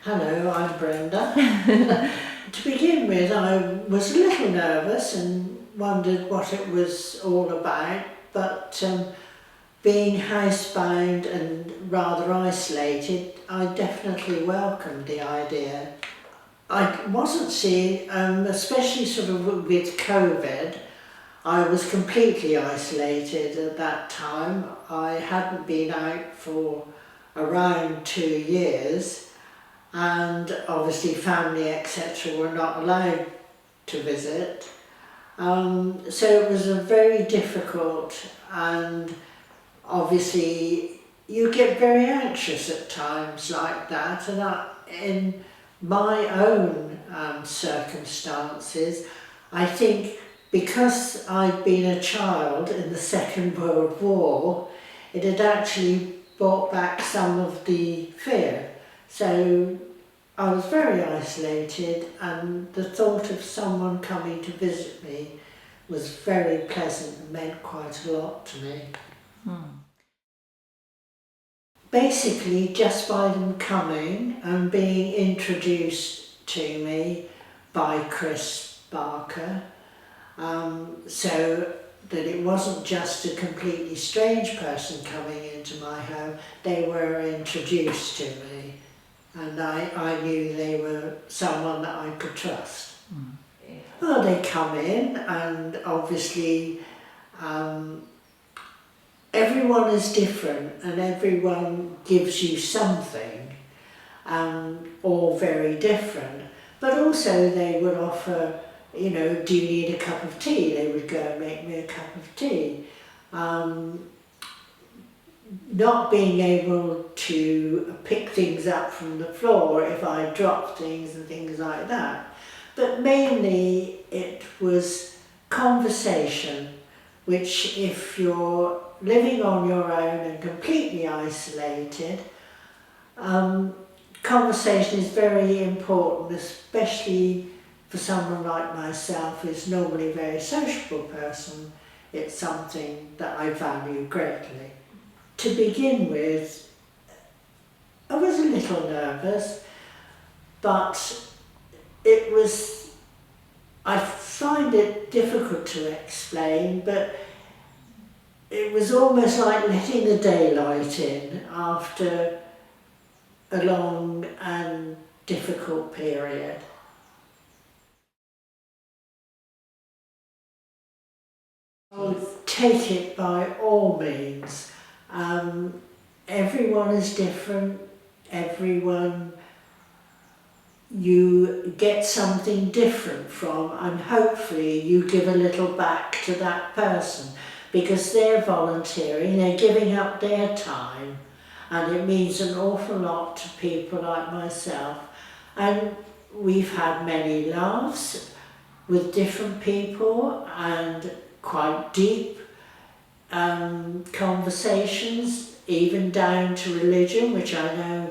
Hello, I'm Brenda. To begin with, I was a little nervous and wondered what it was all about, but being housebound and rather isolated, I definitely welcomed the idea. I wasn't seeing, especially sort of with COVID, I was completely isolated at that time. I hadn't been out for around 2 years, and obviously family etc. were not allowed to visit. So it was a very difficult, and obviously you get very anxious at times like that, and in my own circumstances, I think because I'd been a child in the Second World War, it had actually brought back some of the fear. So I was very isolated, and the thought of someone coming to visit me was very pleasant and meant quite a lot to me. Basically, just by them coming and being introduced to me by Chris Barker, so that it wasn't just a completely strange person coming into my home, they were introduced to me. And I knew they were someone that I could trust. Well, they come in, and obviously everyone is different and everyone gives you something, all very different. But also they would offer, you know, do you need a cup of tea? They would go and make me a cup of tea. Not being able to pick things up from the floor if I dropped things and things like that. But mainly it was conversation, which if you're living on your own and completely isolated, conversation is very important, especially for someone like myself who's normally a very sociable person. It's something that I value greatly. To begin with, I was a little nervous, but I find it difficult to explain, but it was almost like letting the daylight in after a long and difficult period. I'll take it by all means. Everyone is different, everyone you get something different from, and hopefully you give a little back to that person, because they're volunteering, they're giving up their time, and it means an awful lot to people like myself. And we've had many laughs with different people and quite deep conversations, even down to religion, which I know,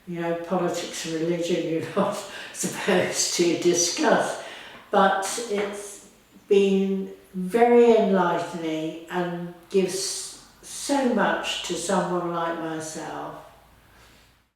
you know, politics and religion you're not supposed to discuss, but it's been very enlightening and gives so much to someone like myself.